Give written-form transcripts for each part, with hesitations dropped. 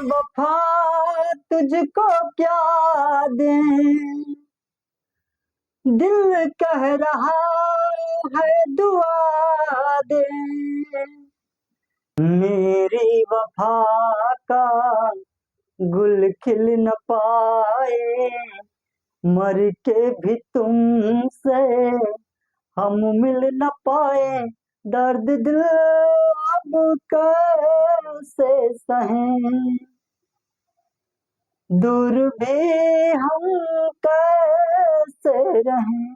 वफा तुझको क्या दें, दिल कह रहा है दुआ दे। मेरी वफा का गुल खिल न पाए, मर के भी तुमसे हम मिल न पाए, दर्द दिल अब कैसे सहें, दूर भी हम कैसे रहें।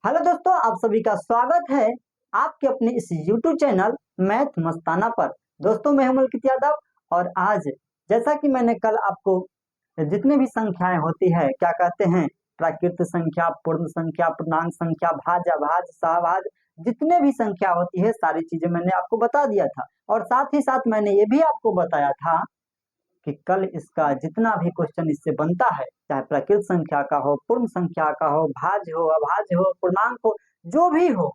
हेलो दोस्तों, आप सभी का स्वागत है आपके अपने इस YouTube चैनल मैथ मस्ताना पर। दोस्तों, मैं हूं मलकित यादव और आज जैसा कि मैंने कल आपको जितने भी संख्याएं होती है, क्या कहते हैं, प्राकृत संख्या, पूर्ण संख्या, पूर्णांक संख्या, भाज्य, अभाज्य, सहभाज्य, जितने भी संख्या होती है सारी चीजें मैंने आपको बता दिया था। और साथ ही साथ मैंने ये भी आपको बताया था कि कल इसका जितना भी क्वेश्चन इससे बनता है, चाहे प्राकृत संख्या का हो, पूर्ण संख्या का हो, भाज्य हो, अभाज्य हो, पूर्णांक हो, जो भी हो,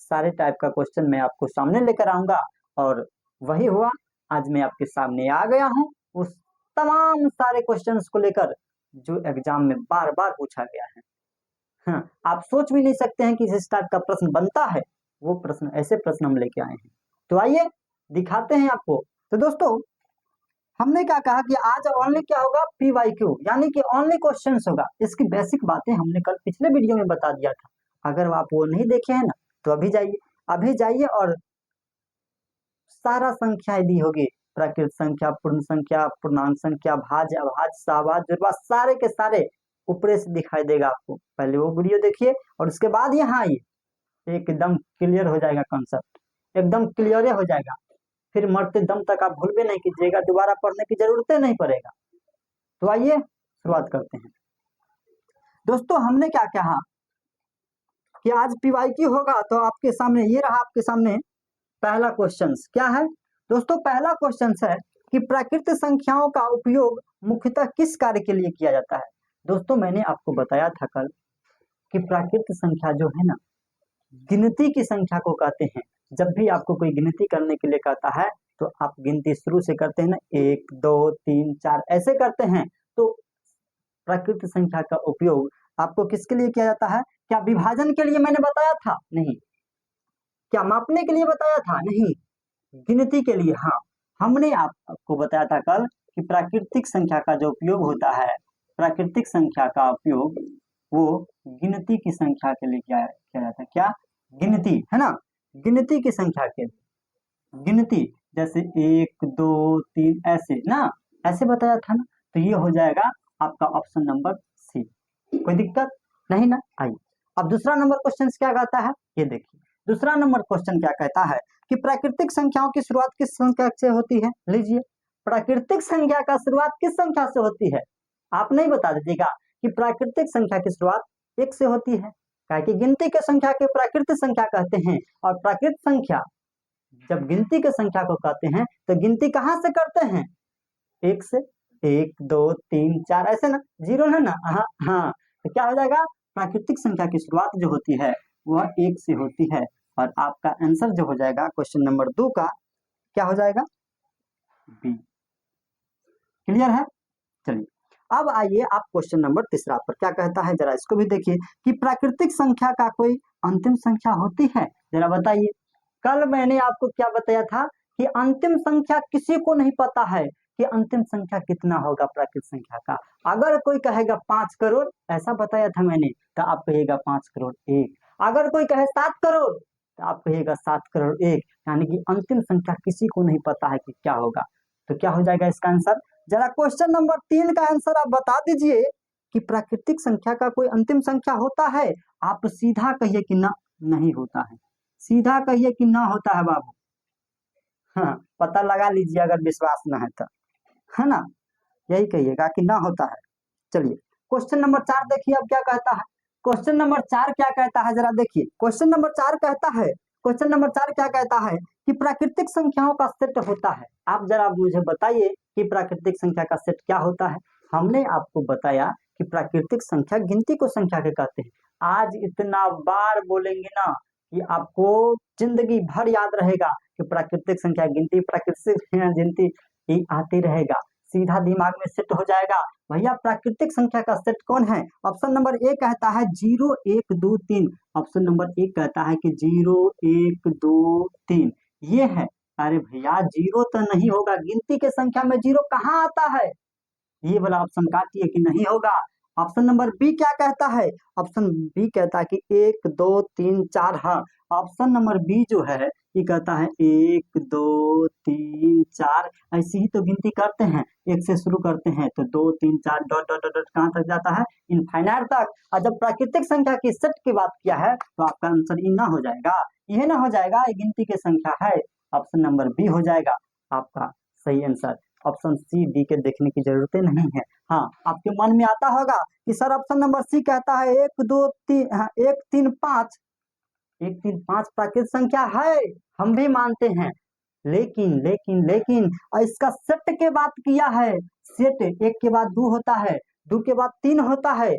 सारे टाइप का क्वेश्चन मैं आपको सामने लेकर आऊंगा। और वही हुआ, आज मैं आपके सामने आ गया हूं उस तमाम सारे क्वेश्चंस को लेकर जो एग्जाम में बार बार पूछा गया है। हाँ, आप सोच भी नहीं सकते हैं कि इस टाइप का प्रश्न बनता है। वो प्रश्न, ऐसे प्रश्न हम लेके आए हैं। तो आइए दिखाते हैं आपको। तो दोस्तों, हमने क्या कहा कि आज ओनली क्या होगा, PYQ, यानी कि ओनली क्वेश्चंस होगा। इसकी बेसिक बातें हमने कल पिछले वीडियो में बता दिया था। अगर आप वो नहीं देखे हैं ना, तो अभी जाइए और सारा संख्या दी होगी, प्राकृत संख्या, पूर्ण संख्या, पूर्णांक संख्या, भाज्य, अभाज्य, सहभाज्य, सारे के सारे ऊपर से दिखाई देगा आपको। पहले वो वीडियो देखिए और उसके बाद यहाँ आइए, एकदम क्लियर हो जाएगा कॉन्सेप्ट, एकदम क्लियर हो जाएगा। फिर मरते दम तक आप भूल भी नहीं कीजिएगा, दोबारा पढ़ने की जरूरत नहीं पड़ेगा। तो आइए शुरुआत करते हैं। दोस्तों, हमने क्या कहा कि आज PYQ होगा, तो आपके सामने ये रहा, आपके सामने पहला क्वेश्चन क्या है। दोस्तों, पहला क्वेश्चन है कि प्राकृत संख्याओं का उपयोग मुख्यतः किस कार्य के लिए किया जाता है। दोस्तों, मैंने आपको बताया था कल कि प्राकृत संख्या जो है ना, गिनती की संख्या को कहते हैं। जब भी आपको कोई गिनती करने के लिए कहता है तो आप गिनती शुरू से करते हैं ना, 1 2 3 4 ऐसे करते हैं। तो प्राकृत संख्या का उपयोग आपको किसके लिए किया जाता है? क्या विभाजन के लिए मैंने बताया था? नहीं। क्या मापने के लिए बताया था? नहीं। गिनती के लिए, हाँ। हमने आपको बताया था कल कि प्राकृतिक संख्या का जो उपयोग होता है, प्राकृतिक संख्या का उपयोग वो गिनती की संख्या के लिए किया जाता है। क्या? गिनती, है ना, गिनती की संख्या के लिए। गिनती जैसे 1 2 3 ऐसे ना, ऐसे बताया था ना। तो ये हो जाएगा आपका ऑप्शन नंबर सी। कोई दिक्कत नहीं ना? आइए अब दूसरा नंबर क्वेश्चन क्या कहता है, ये देखिए। दूसरा नंबर क्वेश्चन क्या कहता है कि प्राकृतिक संख्याओं की शुरुआत किस संख्या से होती है। लीजिए, प्राकृतिक संख्या का शुरुआत किस संख्या से होती है? आप नहीं बता दीजिएगा कि प्राकृतिक संख्या की शुरुआत 1 से होती है, कि गिनती के संख्या के प्राकृतिक संख्या कहते हैं। और प्राकृतिक संख्या जब गिनती के संख्या को कहते हैं तो गिनती कहां से करते हैं? 1 से। 1 2 3 4 ऐसे ना, जीरो है ना। हाँ, तो क्या हो जाएगा, प्राकृतिक संख्या की शुरुआत जो होती है वह 1 से होती है। और आपका आंसर जो हो जाएगा क्वेश्चन नंबर 2 का, क्या हो जाएगा? बी। क्लियर है? चलिए अब आइए आप क्वेश्चन नंबर तीसरा पर, क्या कहता है जरा इसको भी देखिए कि प्राकृतिक संख्या का कोई अंतिम संख्या होती है, जरा बताइए। कल मैंने आपको क्या बताया था कि अंतिम संख्या किसी को नहीं पता है कि अंतिम संख्या कितना होगा प्राकृतिक संख्या का। अगर कोई कहेगा 5 करोड़, ऐसा बताया था मैंने, तो आप कहिएगा 5 करोड़ 1। अगर कोई कहे 7 करोड़, तो आप कहिएगा 7 करोड़ 1। यानी कि अंतिम संख्या किसी को नहीं पता है कि क्या होगा। तो क्या हो जाएगा इसका आंसर? जरा क्वेश्चन नंबर 3 का आंसर आप बता दीजिए कि प्राकृतिक संख्या का कोई अंतिम संख्या होता है। आप सीधा कहिए कि ना, नहीं होता है। सीधा कहिए कि ना होता है बाबू। हाँ, पता लगा लीजिए अगर विश्वास ना है तो, है ना, यही कहिएगा कि ना होता है। चलिए क्वेश्चन नंबर 4 देखिए अब क्या कहता है। क्वेश्चन नंबर 4 क्या कहता है, जरा देखिए। क्वेश्चन नंबर 4 कहता है, क्वेश्चन नंबर 4 क्या कहता है कि प्राकृतिक संख्याओं का सेट होता है। आप जरा मुझे बताइए कि प्राकृतिक संख्या का सेट क्या होता है। हमने आपको बताया कि प्राकृतिक संख्या गिनती को संख्या के कहते हैं। आज इतना बार बोलेंगे ना कि आपको जिंदगी भर याद रहेगा कि प्राकृतिक संख्या गिनती, प्राकृतिक गिनती, ये आती रहेगा। सीधा दिमाग में सेट हो जाएगा। भैया प्राकृतिक संख्या का सेट कौन है? ऑप्शन नंबर ए कहता है 0 1 2 3। ऑप्शन नंबर ए कहता है कि 0 1 2 3 ये है। अरे भैया जीरो तो नहीं होगा, गिनती के संख्या में जीरो कहाँ आता है? ये वाला ऑप्शन काटिए कि नहीं होगा। ऑप्शन नंबर बी क्या कहता है? ऑप्शन बी कहता है कि 1 2 3 4। हाँ, ऑप्शन नंबर बी जो है ये कहता है 1 2 3 4। ऐसी ही तो गिनती करते हैं, एक से शुरू करते हैं तो 2 3 4 डॉट डॉट डॉट कहाँ तक जाता है? इनफाइनाइट तक। और जब प्राकृतिक संख्या की सेट की बात किया है तो आपका आंसर ये ना हो जाएगा, ये ना हो जाएगा, ये गिनती की संख्या है। ऑप्शन नंबर बी हो जाएगा आपका सही आंसर। ऑप्शन सी डी के देखने की जरूरत नहीं है। हाँ, आपके मन में आता होगा कि सर ऑप्शन नंबर सी कहता है 1 2 3 1 3 5। 1 3 5 प्राकृतिक संख्या है, हम भी मानते हैं, लेकिन लेकिन लेकिन और इसका सेट के बात किया है। सेट 1 के बाद 2 होता है, 2 के बाद 3 होता है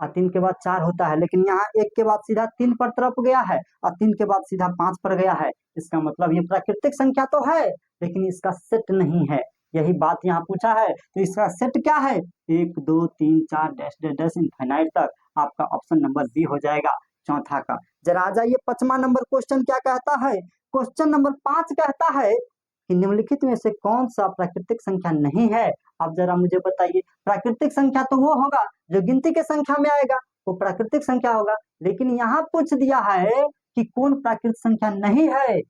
और 3 के बाद 4 होता है, लेकिन यहाँ 1 के बाद सीधा 3 पर तरफ गया है और 3 के बाद सीधा 5 पर गया है। इसका मतलब ये प्राकृतिक संख्या तो है लेकिन इसका सेट नहीं है। यही बात यहाँ पूछा है, तो इसका सेट क्या है? 1 2 3 4 डैश डैश डैश इनफाइनाइट तक। आपका ऑप्शन नंबर बी हो जाएगा चौथा का। जरा आ जाइए 5वां नंबर क्वेश्चन क्या कहता है? क्वेश्चन नंबर 5 कहता है कि निम्नलिखित में से कौन सा प्राकृतिक संख्या नहीं है? आप जरा मुझे बताइए। प्राकृतिक संख्या तो वो होगा जो गिनती के संख्या में आएगा, वो प्राकृतिक संख्या होगा, लेकिन यहाँ पूछ दिया है कि कौन प्राकृतिक संख्या नहीं है।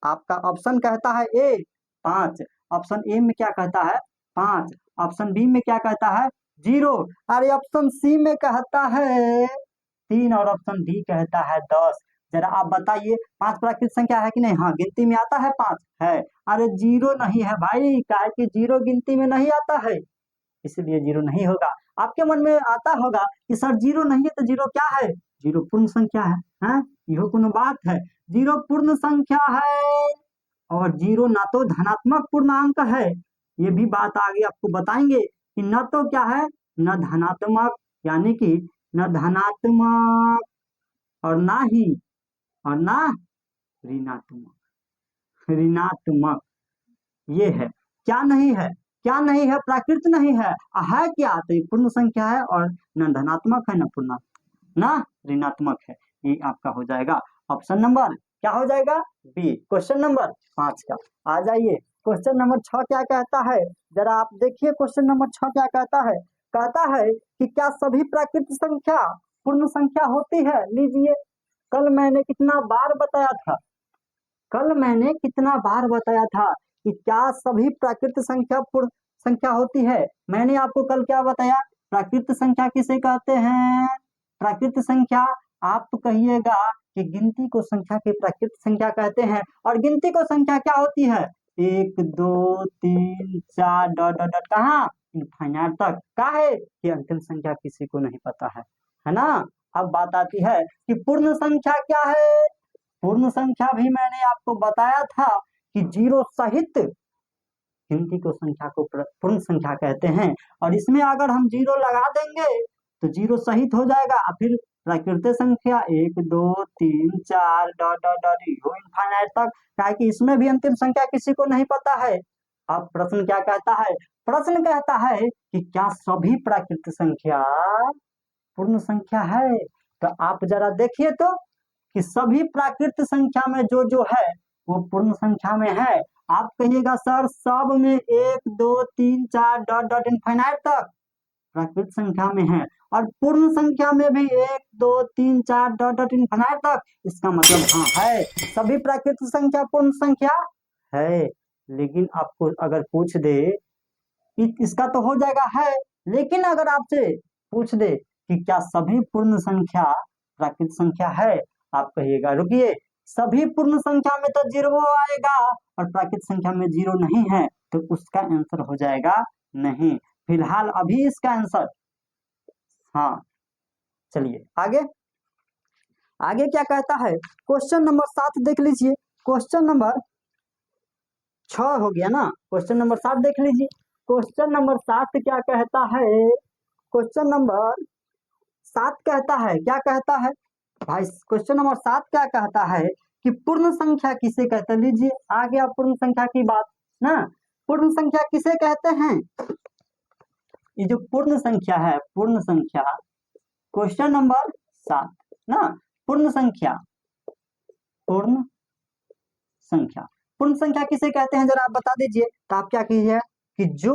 आपका ऑप्शन कहता है ए 5। ऑप्शन ए में क्या कहता है? 5। ऑप्शन बी में क्या कहता है? 0। अरे ऑप्शन सी में कहता है 3 और ऑप्शन डी कहता है 10। जरा आप बताइए 5 प्राकृतिक संख्या है कि नहीं? हाँ, गिनती में आता है 5 है। अरे 0 नहीं है भाई, काहे कि 0 गिनती में नहीं आता है, इसलिए 0 नहीं होगा। आपके मन में आता होगा कि सर 0 नहीं है तो 0 क्या है? 0 पूर्ण संख्या है। हैं? यह कोनो बात है? 0 पूर्ण संख्या है और 0 ना तो धनात्मक पूर्णांक है। ये भी बात आगे आपको बताएंगे कि न तो क्या है, न धनात्मक, यानी कि न धनात्मक और ना ही और ना ऋणात्मक। ऋणात्मक ये है। क्या नहीं है? क्या नहीं है? प्राकृत नहीं है। है क्या? तो ये पूर्ण संख्या है और न धनात्मक है न पूर्ण न ऋणात्मक है। ये आपका हो जाएगा ऑप्शन नंबर क्या हो जाएगा? बी। क्वेश्चन नंबर 5 का आ जाइए। क्वेश्चन नंबर 6 क्या कहता है? जरा आप देखिए क्वेश्चन नंबर 6 क्या कहता है? कहता है कि क्या सभी प्राकृतिक संख्या पूर्ण संख्या होती है? लीजिए, कल मैंने कितना बार बताया था, कल मैंने कितना बार बताया था कि क्या सभी प्राकृतिक संख्या पूर्ण संख्या होती है? मैंने आपको कल क्या बताया? प्राकृतिक संख्या किसे कहते हैं? प्राकृतिक संख्या आप तो कहिएगा कि गिनती को संख्या की प्राकृतिक संख्या कहते हैं। और गिनती को संख्या क्या होती है? 1 2 3 4 डॉट डॉट डॉट कहाँ? इनफाइनाइट तक। क्या है कि अंतिम संख्या किसी को नहीं पता है ना? अब बात आती है कि पूर्ण संख्या क्या है। पूर्ण संख्या भी मैंने आपको बताया था कि 0 सहित गिनती को संख्या को पूर्ण संख्या कहते हैं। और इसमें अगर हम 0 लगा देंगे तो 0 सहित हो जाएगा और फिर प्राकृतिक संख्या 1 2 3 4 डॉट डॉट डॉट इनफाइनाइट तक। क्या है कि इसमें भी अंतिम संख्या किसी को नहीं पता है। अब प्रश्न क्या कहता है? प्रश्न कहता है कि क्या सभी प्राकृतिक संख्या पूर्ण संख्या है? तो आप जरा देखिए तो कि सभी प्राकृतिक संख्या में जो जो है वो पूर्ण संख्या में है। आप कहिएगा सर सब में 1 2 3 4 डॉट डॉट इनफाइनाइट तक प्राकृतिक संख्या में है और पूर्ण संख्या में भी 1 2 3 4 डॉट डॉट इनफाइनाइट तक। इसका मतलब हाँ है, सभी प्राकृतिक संख्या पूर्ण संख्या है। लेकिन आपको अगर पूछ दे इसका तो हो जाएगा है, लेकिन अगर आपसे पूछ दे कि क्या सभी पूर्ण संख्या प्राकृतिक संख्या है, आप कहिएगा रुकिए, सभी पूर्ण संख्या में तो 0 आएगा और प्राकृतिक संख्या में 0 नहीं है, तो उसका आंसर हो जाएगा नहीं। फिलहाल अभी इसका आंसर हाँ। चलिए आगे, आगे क्या कहता है? क्वेश्चन नंबर 7 देख लीजिए। क्वेश्चन नंबर 6 हो गया ना, क्वेश्चन नंबर 7 देख लीजिए। क्वेश्चन नंबर 7 क्या कहता है? क्वेश्चन नंबर 7 कहता है, क्या कहता है भाई? क्वेश्चन नंबर 7 क्या कहता है कि पूर्ण संख्या किसे कहते हैं? लीजिए आ गया पूर्ण संख्या की बात ना। पूर्ण संख्या किसे कहते हैं? ये जो पूर्ण संख्या है, पूर्ण संख्या, क्वेश्चन नंबर 7 ना, पूर्ण संख्या, पूर्ण संख्या, पूर्ण संख्या किसे कहते हैं जरा आप बता दीजिए। तो आप क्या कीजिए कि जो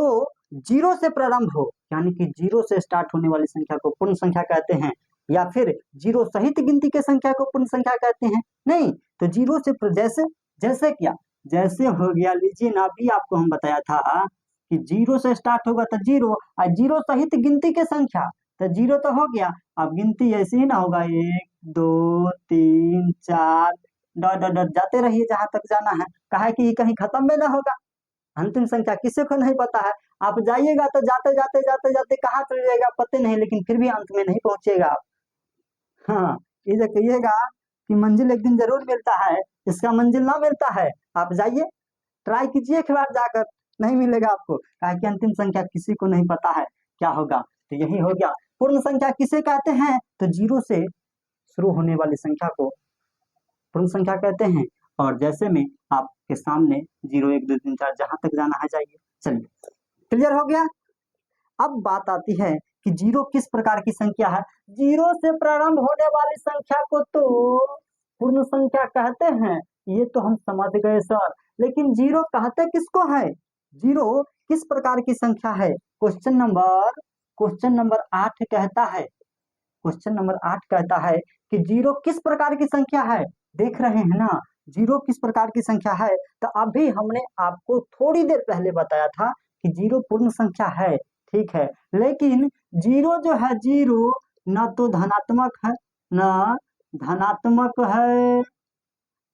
जीरो से प्रारंभ हो, यानी कि जीरो से स्टार्ट होने वाली संख्या को पूर्ण संख्या कहते हैं, या फिर जीरो सहित गिनती के संख्या को पूर्ण संख्या कहते हैं। नहीं तो जीरो से जैसे जैसे क्या, जैसे हो गया, लीजिए ना, अभी आपको हम बताया था कि जीरो से स्टार्ट होगा तो जीरो, और जीरो सहित गिनती के संख्या, तो जीरो तो हो गया, अब गिनती ऐसे ही ना होगा, 1 2 3 4 डॉट डॉट डॉट जाते रहिए जहां तक जाना है, कहा कि कहीं खत्म में ना होगा। अंतिम संख्या किसी को नहीं पता है, आप जाइएगा तो जाते जाते जाते जाते कहाँ चले जाएगा पता नहीं, लेकिन फिर भी अंत में नहीं पहुंचेगा आप। हाँ, ये जो कहिएगा कि मंजिल एक दिन जरूर मिलता है, इसका मंजिल ना मिलता है, आप जाइए ट्राई कीजिए एक बार जाकर, नहीं मिलेगा आपको, कहा कि अंतिम संख्या किसी को नहीं पता है क्या होगा। तो यही हो गया, पूर्ण संख्या किसे कहते हैं? तो जीरो से शुरू होने वाली संख्या को पूर्ण संख्या कहते हैं। और जैसे में आपके सामने 0 1 2 3 4 जहां तक जाना है जाइए। चलिए, क्लियर हो गया। अब बात आती है कि जीरो किस प्रकार की संख्या है। जीरो से प्रारंभ होने वाली संख्या को तो पूर्ण संख्या कहते हैं, ये तो हम समझ गए सर, लेकिन जीरो कहते किसको है? जीरो किस प्रकार की संख्या है? क्वेश्चन नंबर 8 कहता है, क्वेश्चन नंबर 8 कहता है कि जीरो किस प्रकार की संख्या है। देख रहे हैं ना, जीरो किस प्रकार की संख्या है। तो अभी हमने आपको थोड़ी देर पहले बताया था कि जीरो पूर्ण संख्या है, ठीक है, लेकिन जीरो जो है, जीरो न तो धनात्मक है, न धनात्मक है,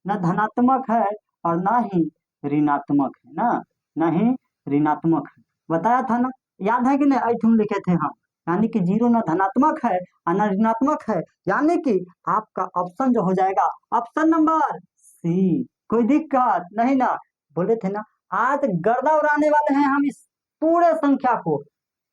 न धनात्मक है, और ना ही ऋणात्मक है, ना नहीं ऋणात्मक है, बताया था ना, याद है कि नहीं, ऐठून लिखे थे हम, यानी कि जीरो न धनात्मक है और न ऋणात्मक है, यानी कि आपका ऑप्शन जो हो जाएगा ऑप्शन नंबर सी। कोई दिक्कत नहीं ना, बोले थे ना आज गर्दा उड़ाने वाले हैं हम, इस पूरे संख्या को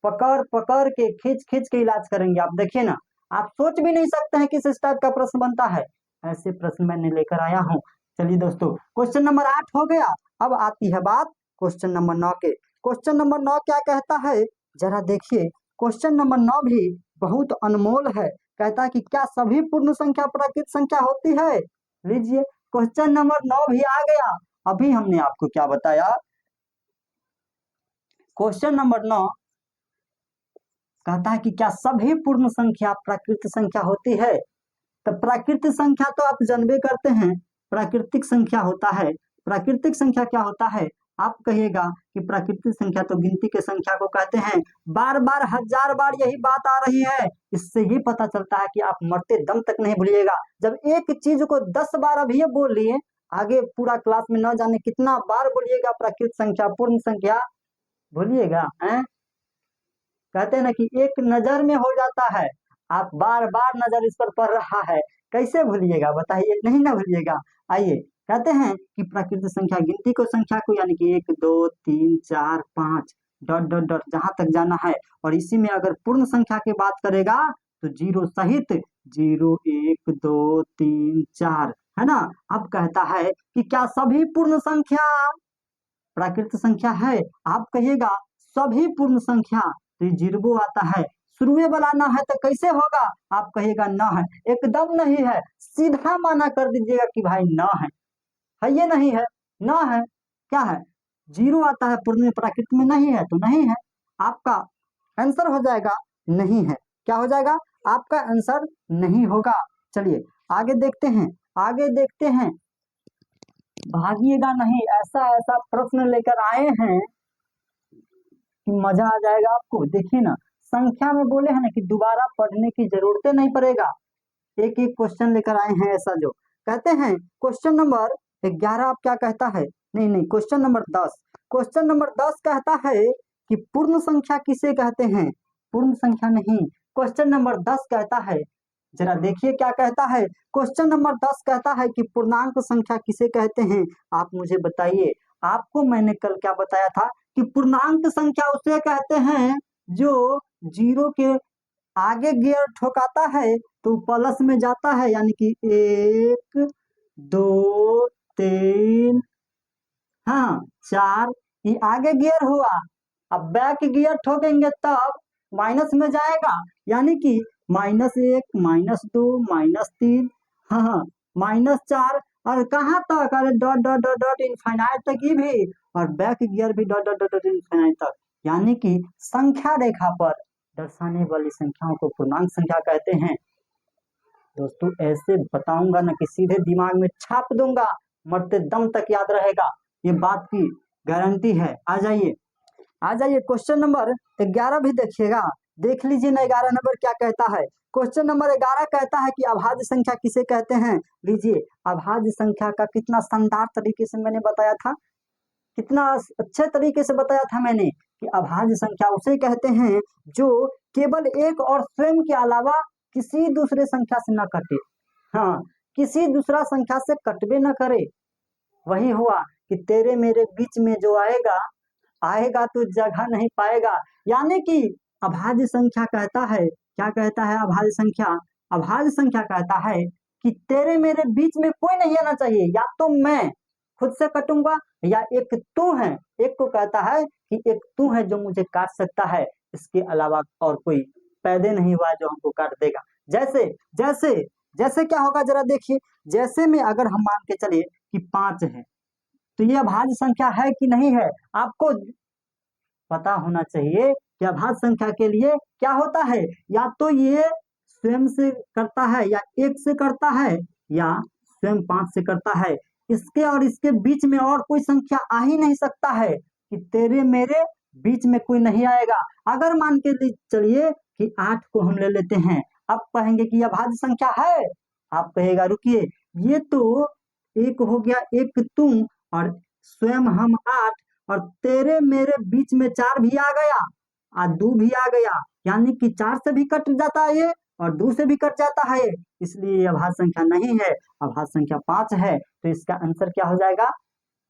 पकड़ पकड़ के खींच खींच के इलाज करेंगे। आप देखिए ना, आप सोच भी नहीं सकते हैं किस टाइप का प्रश्न बनता है, ऐसे प्रश्न मैंने लेकर आया हूँ। चलिए दोस्तों, क्वेश्चन नंबर 8 हो गया। अब आती है बात क्वेश्चन नंबर 9 के। क्वेश्चन नंबर 9 क्या कहता है, जरा देखिए। क्वेश्चन नंबर 9 भी बहुत अनमोल है, कहता है कि क्या सभी पूर्ण संख्या प्राकृत संख्या होती है। लीजिए, क्वेश्चन नंबर 9 भी आ गया। अभी हमने आपको क्या बताया, क्वेश्चन नंबर 9 कहता है कि क्या सभी पूर्ण संख्या प्राकृत संख्या होती है। तो प्राकृतिक संख्या तो आप जानबे करते हैं, प्राकृतिक संख्या होता है। प्राकृतिक संख्या क्या होता है? आप कहिएगा कि प्राकृतिक संख्या तो गिनती के संख्या को कहते हैं। बार बार 1000 बार यही बात आ रही है, इससे ये पता चलता है कि आप मरते दम तक नहीं भूलिएगा। जब एक चीज को 10 बार अभी ये बोल लिए, आगे पूरा क्लास में न जाने कितना बार बोलिएगा प्राकृतिक संख्या, पूर्ण संख्या, भूलिएगा है। कहते हैं ना कि एक नजर में हो जाता है, आप बार बार नजर इस पर पड़ रहा है, कैसे भूलिएगा बताइए, नहीं ना भूलिएगा। आइए, कहते हैं कि प्राकृतिक संख्या गिनती को संख्या को, यानी कि 1 2 3 4 5 डॉट डॉट डॉट जहां तक जाना है, और इसी में अगर पूर्ण संख्या की बात करेगा तो जीरो सहित 0 1 2 3 4, है ना। अब कहता है कि क्या सभी पूर्ण संख्या प्राकृतिक संख्या है। आप कहिएगा सभी पूर्ण संख्या, तो जीरो आता है, शुरू वाला ना है तो कैसे होगा, आप कहिएगा ना है, एकदम नहीं है, सीधा माना कर दीजिएगा कि भाई ना है ये नहीं है, ना है, क्या है, जीरो आता है पूर्ण में, प्राकृतिक में नहीं है तो नहीं है, आपका आंसर हो जाएगा नहीं है। क्या हो जाएगा? आपका आंसर नहीं होगा। चलिए आगे देखते हैं, आगे देखते हैं, भागिएगा नहीं, ऐसा ऐसा प्रश्न लेकर आए हैं कि मजा आ जाएगा आपको। देखिए ना, संख्या में बोले हैं ना कि दोबारा पढ़ने की जरूरत नहीं पड़ेगा, एक एक क्वेश्चन लेकर आए हैं ऐसा, जो कहते हैं क्वेश्चन नंबर 11 आप क्या कहता है, नहीं नहीं, क्वेश्चन नंबर 10, क्वेश्चन नंबर 10 कहता है कि पूर्ण संख्या किसे कहते हैं। पूर्ण संख्या नहीं, क्वेश्चन नंबर 10 कहता है, जरा देखिए क्या कहता है। क्वेश्चन नंबर 10 कहता है कि पूर्णांक संख्या किसे कहते हैं। आप मुझे बताइए, आपको मैंने कल क्या बताया था कि पूर्णांक संख्या उसे कहते हैं जो जीरो के आगे गियर ठोकाता है तो प्लस में जाता है, यानी कि 1 2 3 हाँ 4 ये आगे गियर हुआ, अब बैक गियर ठोकेंगे तब माइनस में जाएगा, यानी कि -1, -2, -3, हाँ -4, और कहाँ तक, अरे dot dot dot dot infinite तक ही भी, और बैक गियर भी dot dot dot dot infinite तक, यानी कि संख्या रेखा पर दर्शाने वाली संख्याओं को पूर्णांक संख्या कहते हैं। दोस्तों ऐसे बताऊंगा ना कि सीधे दिमाग में छाप दूंगा, मरते दम तक याद रहेगा, ये बात की गारंटी है। आ जाइए क्वेश्चन नंबर 11 भी देखिएगा, देख लीजिए ना 11 नंबर क्या कहता है। क्वेश्चन नंबर 11 कहता है कि अभाज्य संख्या किसे कहते हैं। लीजिए, अभाज्य संख्या का कितना शानदार तरीके से मैंने बताया था, कितना अच्छे तरीके से बताया था मैंने कि अभाज्य संख्या उसे कहते हैं जो केवल एक और स्वयं के अलावा किसी दूसरे संख्या से न कटे, हाँ किसी दूसरा संख्या से कटबे न करे। वही हुआ कि तेरे मेरे बीच में जो आएगा तो जगह नहीं पाएगा, यानी कि अभाज्य संख्या कहता है, क्या कहता है अभाज्य संख्या, अभाज्य संख्या कहता है कि तेरे मेरे बीच में कोई नहीं आना चाहिए, या तो मैं खुद से कटूंगा या एक तू है, एक को कहता है कि एक तू है जो मुझे काट सकता है, इसके अलावा और कोई पैदे नहीं हुआ जो हमको काट देगा। जैसे जैसे जैसे क्या होगा जरा देखिए, जैसे में अगर हम मान के चलिए कि 5 है, तो ये अभाज्य संख्या है कि नहीं है, आपको पता होना चाहिए कि अभाज्य संख्या के लिए क्या होता है, या तो ये स्वयं से करता है, या 1 से करता है, या स्वयं 5 से करता है। इसके और इसके बीच में और कोई संख्या आ ही नहीं सकता है कि तेरे मेरे बीच में कोई नहीं आएगा। अगर मान के चलिए कि 8 को हम ले लेते हैं, अब कहेंगे कि यह अभाज्य संख्या है, आप कहेगा रुकिए, ये तो एक हो गया, एक तुम और स्वयं हम 8, और तेरे मेरे बीच में 4 भी आ गया और 2 भी आ गया, यानी कि 4 से भी कट जाता है ये और 2 से भी कट जाता है, इसलिए ये अभाज्य संख्या नहीं है, अभाज्य संख्या 5 है। तो इसका आंसर क्या हो जाएगा,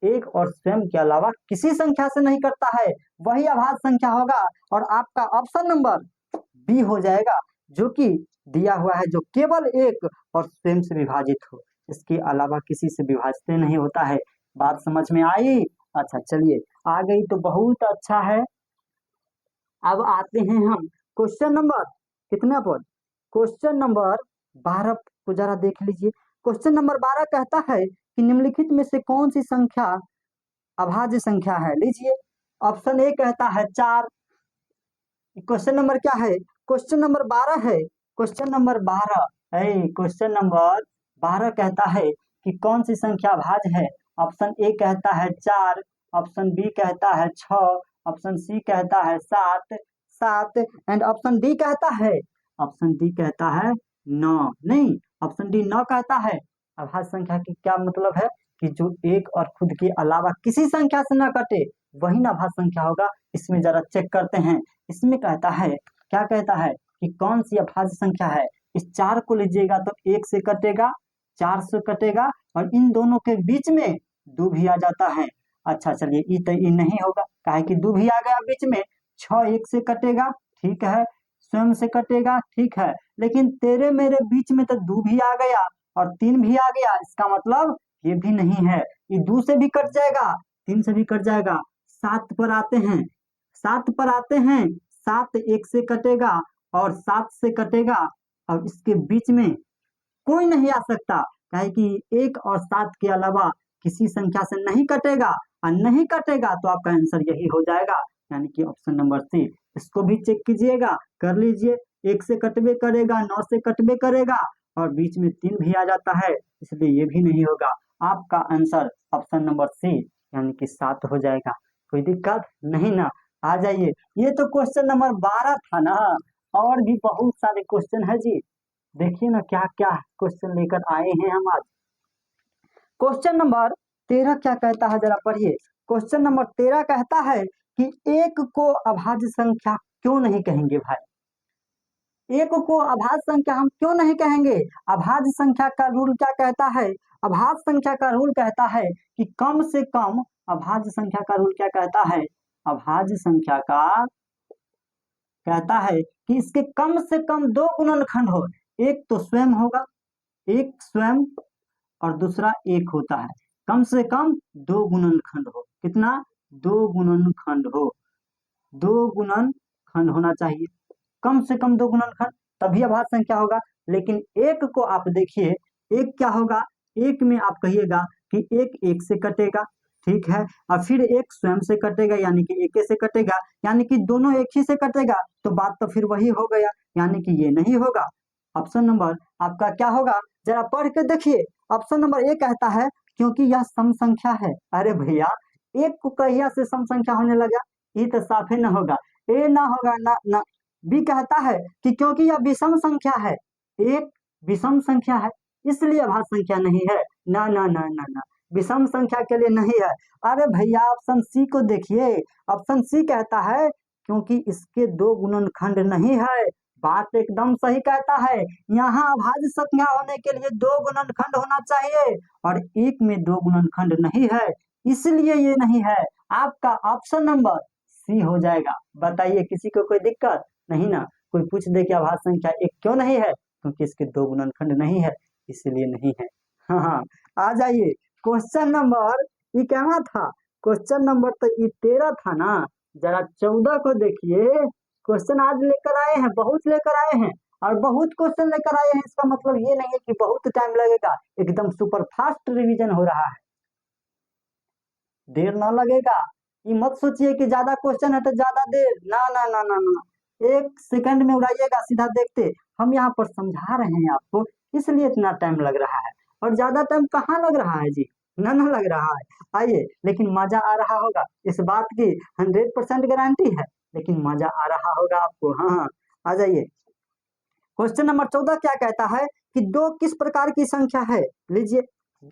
एक और स्वयं के अलावा किसी संख्या से नहीं कटता है, वही अभाज्य संख्या होगा, और आपका ऑप्शन नंबर बी हो जाएगा, जो कि दिया हुआ है, जो केवल एक और स्वयं से विभाजित हो, इसके अलावा किसी से विभाजित नहीं होता है। बात समझ में आई? अच्छा चलिए, आ गई तो बहुत अच्छा है। अब आते हैं हम क्वेश्चन नंबर कितना पर, क्वेश्चन नंबर 12 को जरा देख लीजिए। क्वेश्चन नंबर 12 कहता है कि निम्नलिखित में से कौन सी संख्या अभाज्य संख्या है। लीजिए, ऑप्शन ए कहता है 4। क्वेश्चन नंबर क्या है, क्वेश्चन नंबर 12 है, क्वेश्चन नंबर 12 है, क्वेश्चन नंबर 12 कहता है कि कौन सी संख्या अभाज्य है। ऑप्शन ए कहता है 4, ऑप्शन बी कहता है 6, ऑप्शन सी कहता है 7 एंड ऑप्शन डी कहता है, ऑप्शन डी कहता है 9, नहीं ऑप्शन डी 9 कहता है। अभाज्य संख्या की क्या मतलब है कि जो एक और खुद के अलावा किसी संख्या से ना कटे, वही ना अभाज्य संख्या होगा। इसमें जरा चेक करते हैं, इसमें कहता है, क्या कहता है कि कौन सी अभाज्य संख्या है। इस 4 को लीजिएगा तो 1 से कटेगा, 4 से कटेगा, और इन दोनों के बीच में 2 भी आ जाता है। अच्छा चलिए, ये तो ये नहीं होगा, काहे कि 2 भी आ गया बीच में। 6 1 से कटेगा, ठीक है, स्वयं से कटेगा, ठीक है, लेकिन तेरे मेरे बीच में तो 2 भी आ गया और 3 भी आ गया, इसका मतलब ये भी नहीं है। ये 2 से भी कट जाएगा, 3 से भी कट जाएगा। 7 पर आते हैं, 7 पर आते हैं, 7 1 से कटेगा और 7 से कटेगा, और इसके बीच में कोई नहीं आ सकता, काहे कि 1 और 7 के अलावा किसी संख्या से नहीं कटेगा, और नहीं कटेगा तो आपका आंसर यही हो जाएगा, यानी कि ऑप्शन नंबर सी। इसको भी चेक कीजिएगा, कर लीजिए, 1 से कटबे करेगा, 9 से कटबे करेगा, और बीच में 3 भी आ जाता है, इसलिए ये भी नहीं होगा। आपका आंसर ऑप्शन नंबर सी यानी कि 7 हो जाएगा। कोई दिक्कत नहीं ना? आ जाइए, ये तो क्वेश्चन नंबर 12 था ना, और भी बहुत सारे क्वेश्चन है जी। देखिए ना क्या क्या क्वेश्चन लेकर आए हैं हम आज। क्वेश्चन नंबर 13 क्या कहता है, जरा पढ़िए। क्वेश्चन नंबर 13 कहता है कि एक को अभाज्य संख्या क्यों नहीं कहेंगे भाई, एक को अभाज्य संख्या हम क्यों नहीं कहेंगे। अभाज्य संख्या का रूल क्या कहता है, अभाज्य संख्या का रूल कहता है कि कम से कम, अभाज्य संख्या का रूल क्या कहता है, अभाज्य संख्या का कहता है कि इसके कम से कम 2 गुणनखंड हो, एक तो स्वयं होगा, एक स्वयं और दूसरा एक होता है, कम से कम 2 गुणनखंड हो, कितना, दो गुणनखंड हो, दो गुणनखंड होना चाहिए, कम से कम दो गुणनखंड, तभी अभाज्य संख्या होगा। लेकिन एक को आप देखिए, एक क्या होगा, एक में आप कहिएगा कि एक एक से कटेगा, ठीक है, और फिर एक स्वयं से कटेगा यानी कि एक से कटेगा, यानी कि दोनों एक ही से कटेगा, तो बात तो फिर वही हो गया, यानी कि ये नहीं होगा। ऑप्शन नंबर आपका क्या होगा, जरा पढ़ के देखिए। ऑप्शन नंबर ए कहता है क्योंकि यह सम संख्या है। अरे भैया, एक को कहिया से सम संख्या होने लगा, ये तो साफे न होगा, ए ना होगा ना ना। बी कहता है कि क्योंकि यह विषम संख्या है, एक विषम संख्या है इसलिए अभाज्य संख्या नहीं है, ना ना ना ना ना, विषम संख्या के लिए नहीं है। अरे भैया ऑप्शन सी को देखिए, ऑप्शन सी कहता है क्योंकि इसके दो गुणनखंड नहीं है। बात एकदम सही कहता है, यहाँ अभाज्य संख्या होने के लिए दो गुणनखंड होना चाहिए और एक में दो गुणनखंड नहीं है, इसलिए ये नहीं है। आपका ऑप्शन नंबर सी हो जाएगा। बताइए किसी को कोई दिक्कत नहीं ना, कोई पूछ दे कि अभाज्य संख्या एक क्यों नहीं है, क्योंकि इसके दो गुणनखंड नहीं है इसलिए नहीं है। हाँ हाँ, आ जाइए क्वेश्चन नंबर, ये क्या था, क्वेश्चन नंबर तो ये 13 था ना, जरा 14 को देखिए। क्वेश्चन आज लेकर आए हैं, बहुत लेकर आए हैं और बहुत क्वेश्चन लेकर आए हैं, इसका मतलब ये नहीं है कि बहुत टाइम लगेगा, एकदम सुपर फास्ट रिवीजन हो रहा है, देर ना लगेगा। ये मत सोचिए कि ज्यादा क्वेश्चन है तो ज्यादा देर, ना ना ना ना ना, एक सेकंड में उड़ाइएगा सीधा देखते। हम यहाँ पर समझा रहे हैं आपको, इसलिए इतना टाइम लग रहा है, और ज्यादा टाइम कहाँ लग रहा है जी, ना ना लग रहा है। आइए, लेकिन मजा आ रहा होगा, इस बात की 100% गारंटी है, लेकिन मजा आ रहा होगा आपको। हाँ हाँ, आ जाइए। क्वेश्चन नंबर 14 क्या कहता है कि दो किस प्रकार की संख्या है, लीजिए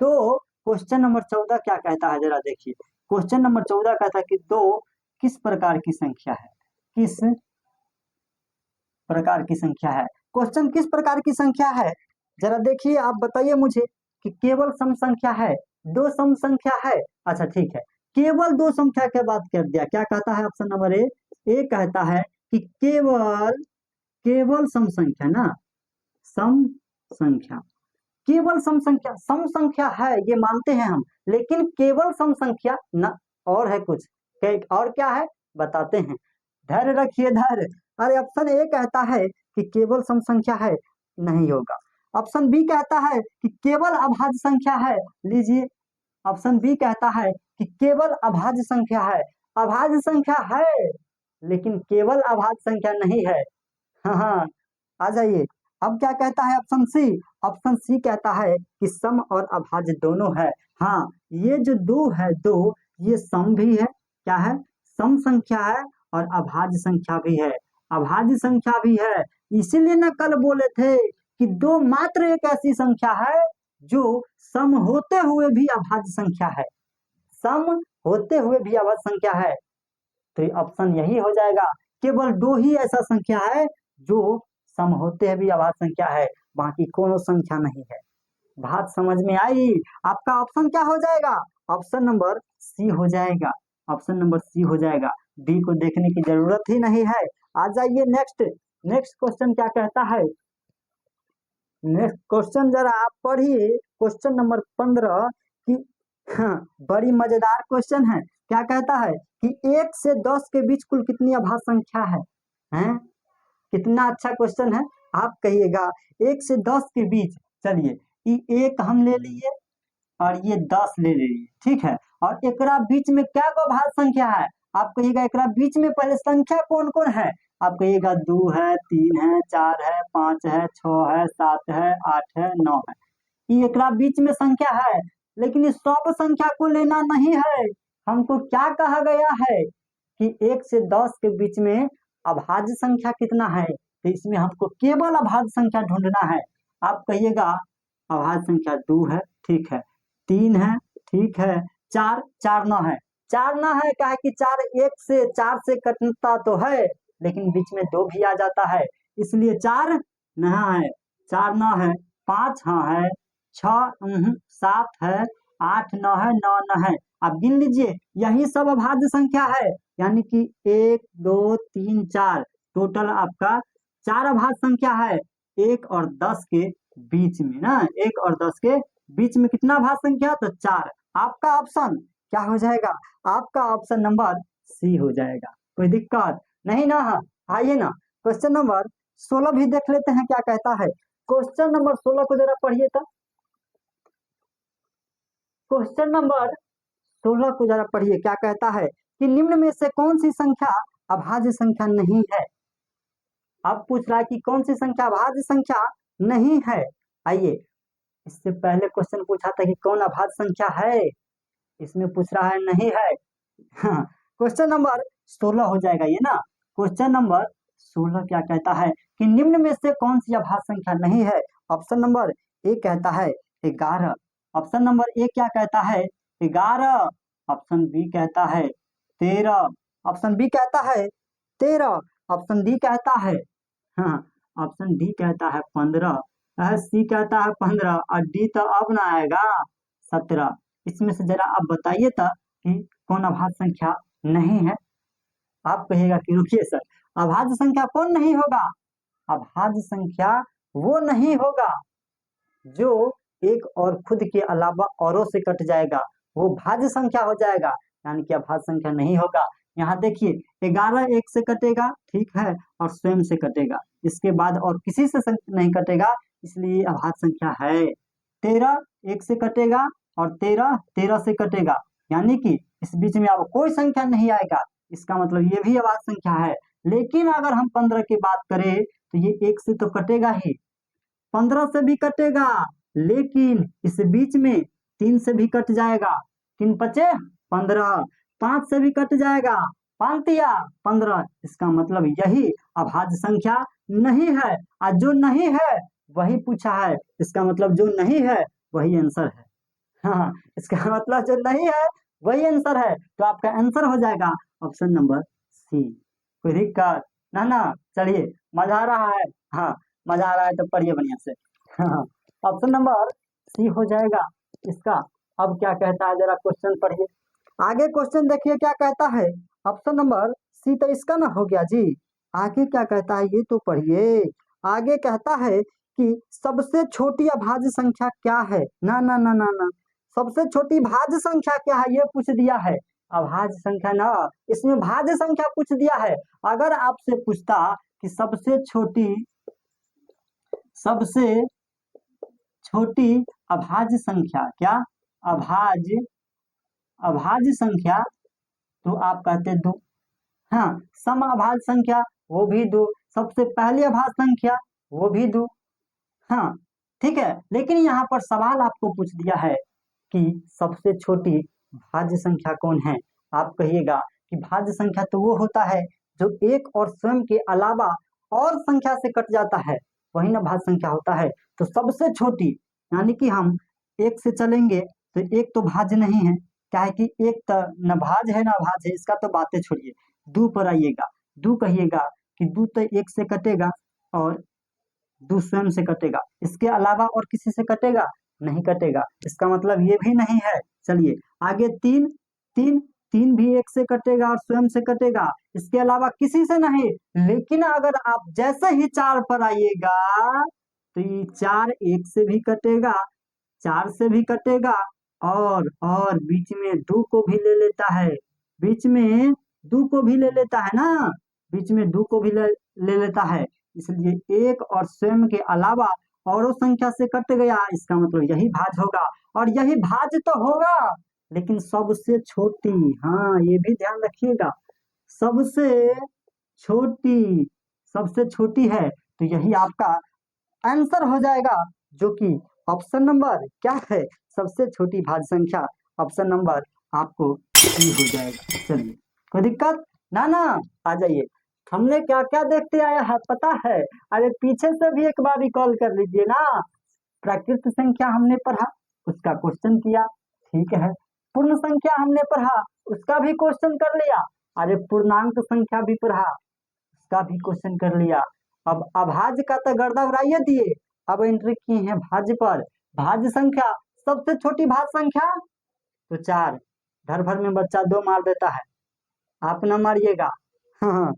दो। क्वेश्चन नंबर 14 क्या कहता है, जरा देखिए। क्वेश्चन नंबर 14 कहता है कि दो किस प्रकार की संख्या है, किस प्रकार की संख्या है। क्वेश्चन किस प्रकार की संख्या है, जरा देखिए, आप बताइए मुझे कि केवल सम संख्या है, दो सम संख्या है। अच्छा ठीक है, केवल दो संख्या के बात कर दिया, क्या कहता है ऑप्शन नंबर ए, ए कहता है कि केवल, केवल सम संख्या ना, सम संख्या, केवल सम संख्या, सम संख्या है ये मानते हैं हम, लेकिन केवल सम संख्या न, और है कुछ, और क्या है बताते हैं, धैर्य रखिए धैर्य। अरे ऑप्शन ए कहता है कि केवल सम संख्या है, नहीं होगा। ऑप्शन बी कहता है कि केवल अभाज्य संख्या है, लीजिए ऑप्शन बी कहता है कि केवल अभाज्य संख्या है, अभाज्य संख्या है लेकिन केवल अभाज्य संख्या नहीं है। हाँ हाँ, आ जाइए। अब क्या कहता है ऑप्शन सी, ऑप्शन सी कहता है कि सम और अभाज्य दोनों है। हाँ, ये जो दो है, दो ये सम भी है, क्या है, सम संख्या है, और अभाज्य संख्या भी है, अभाज्य संख्या भी है। इसीलिए ना कल बोले थे कि दो मात्र एक ऐसी संख्या है जो सम होते हुए भी अभाज्य संख्या है, सम होते हुए भी अभाज्य संख्या है। तो ऑप्शन यही हो जाएगा, केवल दो ही ऐसा संख्या है जो सम होते हैं भी अभाज्य संख्या है, बाकी कोनो संख्या नहीं है। बात समझ में आई। आपका ऑप्शन क्या हो जाएगा, ऑप्शन नंबर सी हो जाएगा, ऑप्शन नंबर सी हो जाएगा, डी को देखने की जरूरत ही नहीं है। आ जाइए नेक्स्ट, नेक्स्ट क्वेश्चन क्या कहता है, नेक्स्ट क्वेश्चन जरा आप पढ़िए, क्वेश्चन नंबर 15 की, हाँ, बड़ी मजेदार क्वेश्चन है। क्या कहता है कि 1 से 10 के बीच कुल कितनी अभाज्य संख्या है, हैं? कितना अच्छा क्वेश्चन है, आप कहिएगा 1 से 10 के बीच। चलिए, ये एक हम ले लिए और ये 10 ले लिए, ठीक है, और एकरा बीच में क्या को अभाज्य संख्या है, आप कहिएगा एकरा बीच में पहले संख्या कौन कौन है, आप कहिएगा 2 है, 3 है, 4 है, 5 है, 6 है, 7 है, 8 है, 9 है, ये एकरा बीच में संख्या है। लेकिन इस सब संख्या को लेना नहीं है, हमको क्या कहा गया है कि 1 से 10 के बीच में अभाज्य संख्या कितना है, तो इसमें हमको केवल अभाज्य संख्या ढूंढना है। आप कहिएगा अभाज्य संख्या 2 है, ठीक है, 3 है, ठीक है, 4, 4 न है, 4 न है, क्या है कि 4 1 से 4 से कटता तो है, लेकिन बीच में 2 भी आ जाता है, इसलिए 4 न है, 4 न है, 5 हाँ है, 6 7 है, 8 9 है, 9 न है। आप गिन लीजिए, यही सब अभाज्य संख्या है, यानी कि 1 2 3 4, टोटल आपका 4 अभाज्य संख्या है। 1 और 10 के बीच में ना, 1 और 10 के बीच में कितना अभाज्य संख्या, तो 4। आपका ऑप्शन क्या हो जाएगा? आपका ऑप्शन नंबर सी हो जाएगा। कोई दिक्कत नहीं ना? आइए ना क्वेश्चन नंबर 16 भी देख लेते हैं क्या कहता है। क्वेश्चन नंबर 16 को जरा पढ़िए तो। क्वेश्चन नंबर 16 को जरा पढ़िए, क्या कहता है कि निम्न में से कौन सी संख्या अभाज्य संख्या नहीं है। अब पूछ रहा है कि कौन सी संख्या अभाज्य संख्या नहीं है। आइए, इससे पहले क्वेश्चन पूछा था कि कौन अभाज्य संख्या है, इसमें पूछ रहा है नहीं है। हाँ, क्वेश्चन नंबर 16 हो जाएगा ये ना। क्वेश्चन नंबर 16 क्या कहता है कि निम्न में से कौन सी अभाज्य संख्या नहीं है। ऑप्शन नंबर ए कहता है 11, ऑप्शन नंबर ए क्या कहता है 11, ऑप्शन बी कहता है 13, ऑप्शन बी कहता है 13, ऑप्शन डी कहता है, हाँ, ऑप्शन डी कहता है 15, सी कहता है 15 और डी तो अब ना आएगा 17। इसमें से जरा आप बताइए तो कि कौन अभाज्य संख्या नहीं है। आप कहिएगा कि रुकिए सर, अभाज्य संख्या कौन नहीं होगा? अभाज्य संख्या वो नहीं होगा जो एक और खुद के अलावा औरों से कट जाएगा, वो भाज्य संख्या हो जाएगा, यानी कि अभाज्य संख्या नहीं होगा। यहाँ देखिए 11 एक से कटेगा, ठीक है, और स्वयं से कटेगा, इसके बाद और किसी से नहीं कटेगा, इसलिए अभाज्य संख्या है। 13 एक से कटेगा और 13 13 से कटेगा, यानी कि इस बीच में अब कोई संख्या नहीं आएगा, इसका मतलब ये भी अभाज्य संख्या है। लेकिन अगर हम 15 की बात करें तो ये एक से तो कटेगा ही, 15 से भी कटेगा, लेकिन इस बीच में 3 से भी कट जाएगा, 3 बचे 15, 5 से भी कट जाएगा, 5 या 15, इसका मतलब यही अभाज्य संख्या नहीं है। और जो नहीं है वही पूछा है, इसका मतलब जो नहीं है वही आंसर है। हाँ, इसका मतलब जो नहीं है वही आंसर है, तो आपका आंसर हो जाएगा ऑप्शन नंबर सी। कोई दिक्कत ना? ना चलिए, मजा आ रहा है? हाँ, मजा आ रहा है तो पढ़िए बढ़िया से। हाँ, ऑप्शन नंबर सी हो जाएगा इसका। अब क्या कहता है जरा क्वेश्चन पढ़िए, आगे क्वेश्चन देखिए क्या कहता है। ऑप्शन नंबर सी तो इसका ना हो गया जी, आगे क्या कहता है ये तो पढ़िए। आगे कहता है कि सबसे छोटी अभाज्य संख्या क्या है। ना ना ना ना ना, सबसे छोटी भाज्य संख्या क्या है ये पूछ दिया है, अभाज्य संख्या ना, इसमें भाज्य संख्या पूछ दिया है। अगर आपसे पूछता कि सबसे छोटी अभाज्य संख्या क्या, अभाज्य संख्या, तो आप कहते दो। हाँ, सम अभाज्य संख्या वो भी दो, सबसे पहली अभाज्य संख्या वो भी दो। हाँ ठीक है, लेकिन यहाँ पर सवाल आपको पूछ दिया है कि सबसे छोटी भाज्य संख्या कौन है। आप कहिएगा कि भाज्य संख्या तो वो होता है जो एक और स्वयं के अलावा और संख्या से कट जाता है, वही ना भाज्य संख्या होता है। तो सबसे छोटी, यानी कि हम एक से चलेंगे तो एक तो भाज्य नहीं है, क्या है कि एक तो न भाज्य है ना भाज्य है, इसका तो बातें छोड़िए। दो पर आइएगा, दो कहिएगा कि दो तो एक से कटेगा और दो स्वयं से कटेगा, इसके अलावा और किसी से कटेगा नहीं कटेगा, इसका मतलब ये भी नहीं है। चलिए आगे तीन, तीन तीन भी एक से कटेगा और स्वयं से कटेगा, इसके अलावा किसी से नहीं। लेकिन अगर आप जैसे ही 4 पर आइएगा तो ये 4 एक से भी कटेगा, 4 से भी कटेगा, और बीच में 2 को भी ले लेता है, बीच में 2 को भी ले लेता है ना, बीच में 2 को भी ले लेता है, इसलिए एक और स्वयं के अलावा औरों संख्या से कट गया, इसका मतलब यही भाज्य होगा। और यही भाज्य तो होगा, लेकिन सबसे छोटी, हाँ ये भी ध्यान रखिएगा, सबसे छोटी, सबसे छोटी है, तो यही आपका आंसर हो जाएगा, जो कि ऑप्शन नंबर क्या है, सबसे छोटी भाज्य संख्या, ऑप्शन नंबर आपको सी हो जाएगा। चलिए कोई दिक्कत ना? ना आ जाइए, हमने क्या क्या देखते आया है पता है? अरे पीछे से भी एक बार रिकॉल कर लीजिए ना। प्राकृत संख्या हमने पढ़ा, उसका क्वेश्चन किया, ठीक है। पूर्ण संख्या हमने पढ़ा, उसका भी क्वेश्चन कर लिया। अरे पूर्णांक संख्या भी पढ़ा, उसका भी क्वेश्चन कर लिया। अब अभाज्य का तो गर्दा उड़ाइए दिए, अब एंट्री किए हैं भाज्य पर। भाज्य संख्या, सबसे छोटी भाज्य संख्या तो 4, घर भर में बच्चा 2 मार देता है, आप ना मारिएगा। हाँ,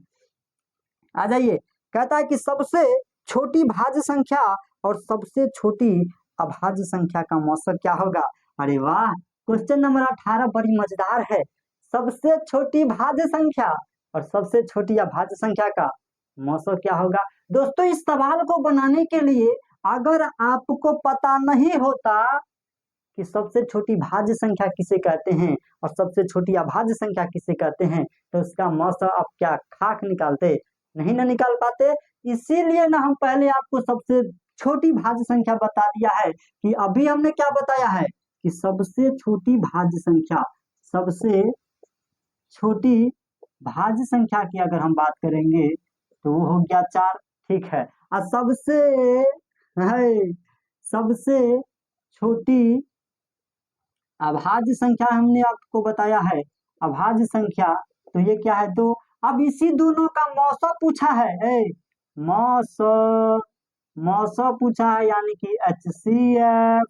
आ जाइए, कहता है कि सबसे छोटी भाज्य संख्या और सबसे छोटी अभाज्य संख्या का मौसक क्या होगा। अरे वाह, क्वेश्चन नंबर 18 बड़ी मजेदार है। सबसे छोटी भाज्य संख्या और सबसे छोटी अभाज्य संख्या का मौसा क्या होगा। दोस्तों इस सवाल को बनाने के लिए अगर आपको पता नहीं होता कि सबसे छोटी भाज्य संख्या किसे कहते हैं और सबसे छोटी अभाज्य संख्या किसे कहते हैं, तो इसका मौसा आप क्या खाक निकालते, नहीं ना निकाल पाते। इसीलिए ना हम पहले आपको सबसे छोटी भाज्य संख्या बता दिया है कि अभी हमने क्या बताया है कि सबसे छोटी भाज्य संख्या, सबसे छोटी भाज्य संख्या की अगर हम बात करेंगे तो वो हो गया 4, ठीक है। और सबसे छोटी अभाज्य संख्या हमने आपको बताया है, अभाज्य संख्या तो ये क्या है। तो अब इसी दोनों का मौसा पूछा है, मौसा पूछा है यानी कि HCF।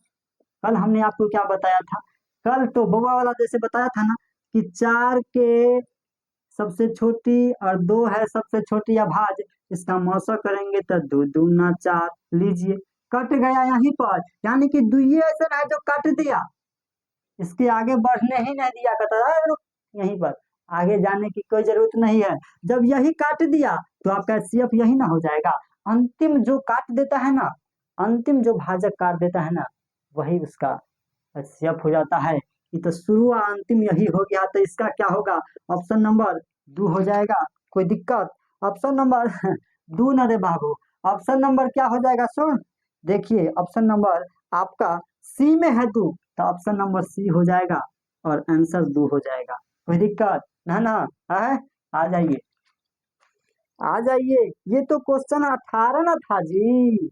कल हमने आपको क्या बताया था, कल तो बउआ वाला जैसे बताया था ना कि 4 के सबसे छोटी और 2 है सबसे छोटी अभाज्य, इसका मौसा करेंगे तो 2 दूना 4, लीजिए कट गया यहीं पर, यानी कि दुइये ऐसा है जो काट दिया, इसके आगे बढ़ने ही नहीं दिया, कहता है रुक यहीं पर, आगे जाने की कोई जरूरत नहीं है। जब यही काट दिया तो आपका HCF यही ना हो जाएगा। अंतिम जो काट देता है ना, अंतिम जो भाजक काट देता है ना, वही उसका HCF हो जाता है। ये तो शुरू और अंतिम यही हो गया, तो इसका क्या होगा, ऑप्शन नंबर 2 हो जाएगा। कोई दिक्कत, ऑप्शन नंबर 2 न रे बाबू, ऑप्शन नंबर क्या हो जाएगा, सुन देखिए ऑप्शन नंबर आपका सी में है 2, तो ऑप्शन नंबर सी हो जाएगा और आंसर 2 हो जाएगा। कोई दिक्कत ना है, आ जाइए आ जाइए। ये तो क्वेश्चन 18 ना था जी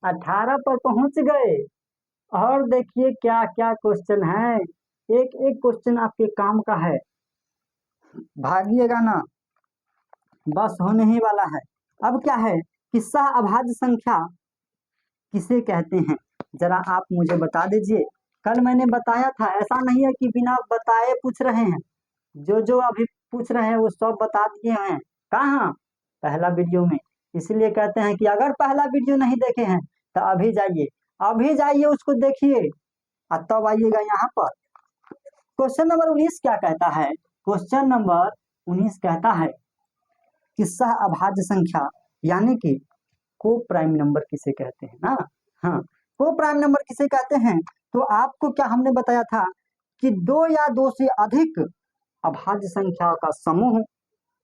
18 पर पहुंच गए। और देखिए क्या क्या क्वेश्चन है, एक एक क्वेश्चन आपके काम का है, भागिएगा ना, बस होने ही वाला है। अब क्या है कि सह अभाज्य संख्या किसे कहते हैं, जरा आप मुझे बता दीजिए। कल मैंने बताया था, ऐसा नहीं है कि बिना बताए पूछ रहे हैं, जो जो अभी पूछ रहे हैं वो सब बता दिए हैं। कहाँ, पहला वीडियो में। इसलिए कहते हैं कि अगर पहला वीडियो नहीं देखे हैं तो अभी जाइए उसको देखिए और तब आइएगा यहाँ पर। क्वेश्चन नंबर 19 क्या कहता है, क्वेश्चन नंबर 19 कहता है कि सह अभाज्य संख्या यानी कि को प्राइम नंबर किसे कहते हैं ना। हाँ, को प्राइम नंबर किसे कहते हैं, तो आपको क्या हमने बताया था कि 2 या 2 से अधिक अभाज्य संख्या का समूह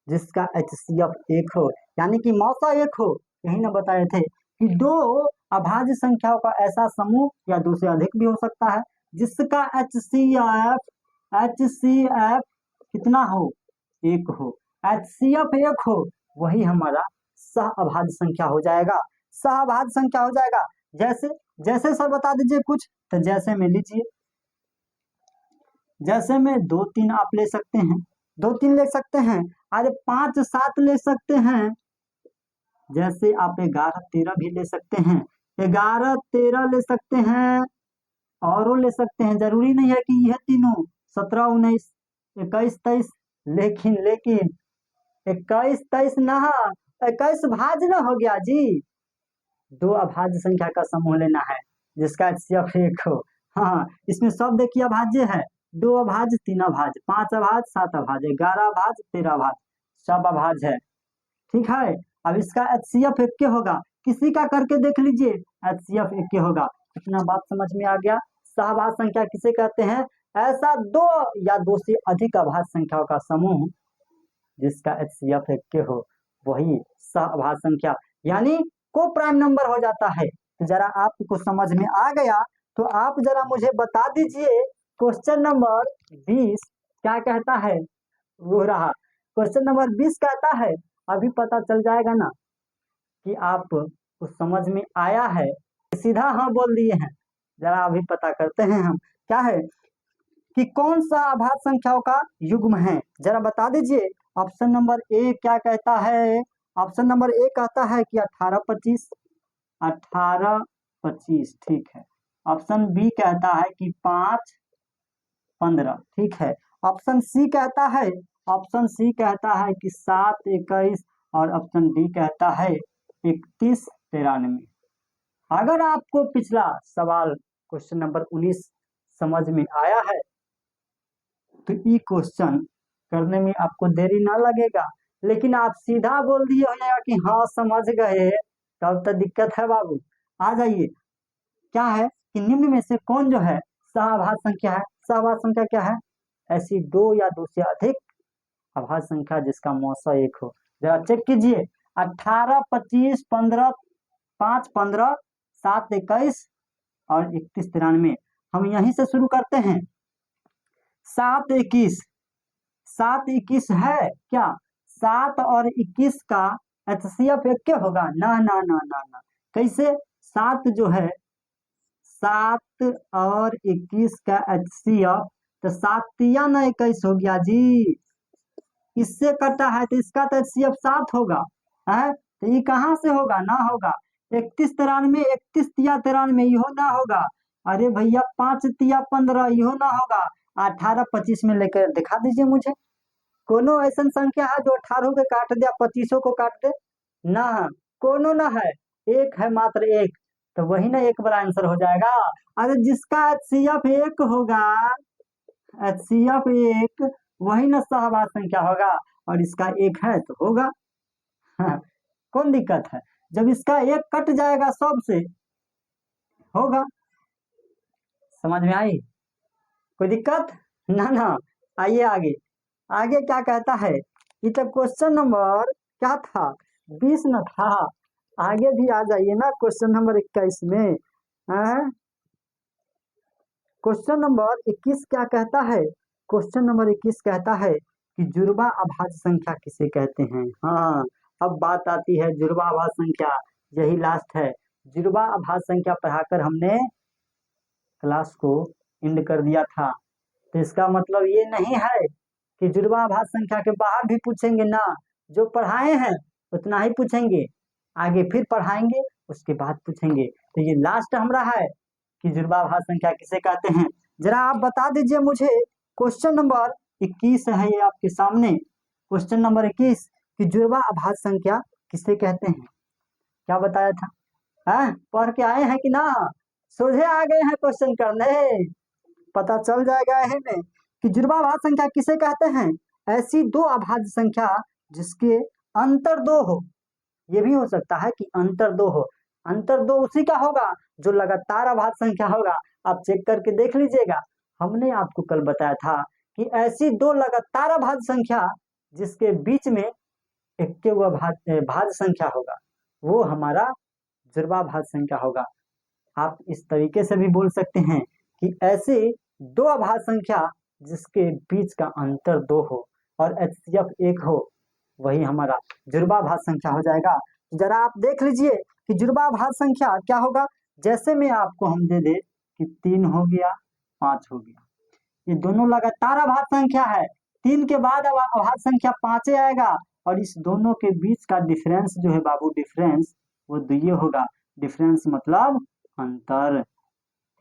जिसका HCF 1 हो, यानी कि मौसा 1 हो, यही ना बताए थे कि 2 अभाज्य संख्याओं का ऐसा समूह या 2 से अधिक भी हो सकता है जिसका HCF कितना हो, 1 हो, HCF 1 हो, वही हमारा सह अभाज्य संख्या हो जाएगा, सह अभाज्य संख्या हो जाएगा। जैसे जैसे सर बता दीजिए कुछ, तो जैसे में लीजिए, जैसे में 2 3 आप ले सकते हैं, 2 3 ले सकते हैं, अरे 5 7 ले सकते हैं, जैसे आप 11 13 भी ले सकते हैं, 11 13 ले सकते हैं, और ले सकते हैं, जरूरी नहीं है कि यह तीनों 17 19 21 23, लेकिन 21 23 ना, 21 भाज्य ना हो गया जी, 2 अभाज्य संख्या का समूह लेना है जिसका HCF 1 हो। हाँ, इसमें सब देखिए अभाज्य है, 2 अभाज्य 3 अभाज्य 5 अभाज्य 7 अभाज्य 11 अभाज्य 13 अभाज्य, सब अभाज्य है, ठीक है। अब इसका HCF 1 होगा, किसी का करके देख लीजिए, HCF 1 होगा। इतना बात समझ में आ गया। सहअभाज्य संख्या किसे कहते हैं, ऐसा 2 या 2 से अधिक अभाज्य संख्याओं का समूह जिसका HCF 1 हो, वही सहअभाज्य संख्या यानी को प्राइम नंबर हो जाता है। तो जरा आपको समझ में आ गया तो आप जरा मुझे बता दीजिए क्वेश्चन नंबर 20 क्या कहता है, वो रहा क्वेश्चन नंबर 20 कहता है, अभी पता चल जाएगा ना कि आपको समझ में आया है, सीधा हाँ बोल दिए हैं। जरा अभी पता करते हैं हम, क्या है कि कौन सा अभाज्य संख्याओं का युग्म है, जरा बता दीजिए। ऑप्शन नंबर ए क्या कहता है, ऑप्शन नंबर ए कहता है कि 18 25, 18 25, ठीक है। ऑप्शन बी कहता है कि 5 15, ठीक है। ऑप्शन सी कहता है, ऑप्शन सी कहता है कि 7 21, और ऑप्शन डी कहता है 31 93। अगर आपको पिछला सवाल क्वेश्चन नंबर 19 समझ में आया है? तो ये क्वेश्चन करने में आपको देरी ना लगेगा, लेकिन आप सीधा बोल दिए हो जाएगा कि हाँ समझ गए, तब तो दिक्कत है बाबू। आ जाइए, क्या है कि निम्न में से कौन जो है सहअभाज्य संख्या है? सहअभाज्य संख्या क्या है? ऐसी दो या दो से अधिक अभाज्य संख्या जिसका मौसा एक हो। जरा चेक कीजिए, 18, 25, 15, 5, 15, 7, 21 और 31, 93। हम यहीं से शुरू करते हैं। 7, 21, 7, 21 है क्या? 7 और 21 का एचसीएफ एक के होगा? ना ना ना ना ना। कैसे? 7 जो है, 7 और 21 का एचसीएफ, तो 7 तिया ना 21 हो गया जी। इससे कटा है तो इसका तो एचसीएफ 7 होगा है, तो ये कहाँ से होगा? ना होगा। 31, 93, 31 तिया 93 इहो ना होगा। अरे भैया 5 तिया 15 इहो ना होगा। 18, 25 में लेकर दिखा दीजिए मुझे, कोनो ऐसा संख्या है जो 18 को काट दे, 25 को काट दे? ना, कोनो ना है, एक है, मात्र एक। तो वही ना एक बड़ा आंसर हो जाएगा। अरे जिसका एचसीएफ एक होगा, एचसीएफ एक, वही ना सहअभाज्य संख्या होगा, और इसका एक है तो होगा। हाँ, कौन दिक्कत है? जब इसका एक कट जाएगा सब से, होगा। समझ में आई? कोई दिक्कत? ना ना। आइए आगे, आगे क्या कहता है? ये तो क्वेश्चन नंबर क्या था? 20 न था। आगे भी आ जाइए ना क्वेश्चन नंबर 21 में। क्वेश्चन नंबर 21 क्या कहता है? क्वेश्चन नंबर 21 कहता है कि जुड़वा अभाज्य संख्या किसे कहते हैं? हाँ, अब बात आती है जुड़वा अभाज्य संख्या। यही लास्ट है। जुड़वा अभाज्य संख्या पढ़ाकर हमने क्लास को एंड कर दिया था। तो इसका मतलब ये नहीं है कि जुड़वा अभाज्य संख्या के बाहर भी पूछेंगे ना, जो पढ़ाए हैं उतना ही पूछेंगे, आगे फिर पढ़ाएंगे उसके बाद पूछेंगे। तो ये लास्ट हमारा है कि जुड़वा अभाज्य संख्या किसे कहते हैं। जरा आप बता दीजिए मुझे, क्वेश्चन नंबर 21 है ये आपके सामने। क्वेश्चन नंबर 21 कि जुड़वा अभाज्य संख्या किसे कहते हैं? क्या बताया था? पढ़ के आए हैं कि ना? सोझे आ गए हैं क्वेश्चन करने? पता चल जाएगा में कि जुड़वा अभाज्य संख्या किसे कहते हैं? ऐसी दो अभाज्य संख्या जिसके अंतर दो हो। ये भी हो सकता है कि अंतर दो हो। अंतर दो उसी का होगा जो लगातार अभाज्य संख्या होगा। आप चेक करके देख लीजिएगा। हमने आपको कल बताया था कि ऐसी दो लगातार अभाज्य संख्या जिसके बीच में एक भाज्य संख्या होगा, वो हमारा जुड़वा अभाज्य संख्या होगा। आप इस तरीके से भी बोल सकते हैं कि ऐसे दो अभाज्य संख्या जिसके बीच का अंतर दो हो और एचसीएफ एक हो, वही हमारा जुड़वा अभाज्य संख्या हो जाएगा। जरा आप देख लीजिए कि जुड़वा अभाज्य संख्या क्या होगा। जैसे में आपको हम दे दे कि 3 हो गया, 5 हो गया, ये दोनों लगातार अभाज्य संख्या है। 3 के बाद अब अभाज्य संख्या 5 आएगा, और इस दोनों के बीच का डिफरेंस जो है बाबू, डिफरेंस वो दुइये होगा। डिफरेंस मतलब अंतर।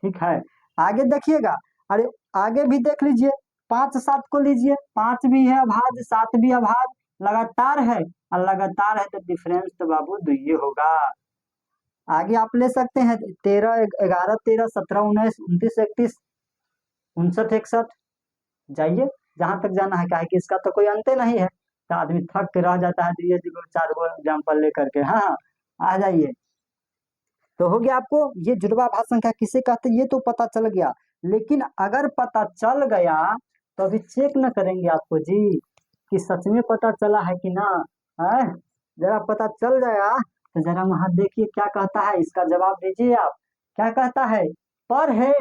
ठीक है, आगे देखिएगा। अरे आगे भी देख लीजिए, 5, 7 को लीजिए, 5 भी है अभाज्य, 7 भी अभाज्य, लगातार है, और लगातार है तो डिफरेंस तो बाबू दुइये होगा। आगे आप ले सकते हैं 13, 11, 13, 17, 19, 29, 31, 59, 61। जाइए जहां तक जाना है, क्या है कि इसका तो कोई अंत नहीं है, तो आदमी थक के रह जाता है 2 4 गो एग्जाम्पल लेकर के। हाँ, आ जाइए। तो हो गया आपको ये जुड़वा अभाज्य संख्या किसे कहते हैं, ये तो पता चल गया। लेकिन अगर पता चल गया तो अभी चेक न करेंगे आपको जी कि सच में पता चला है कि ना है? जरा पता चल जाएगा तो जरा वहां देखिए क्या कहता है, इसका जवाब दीजिए आप। क्या कहता है? पर है,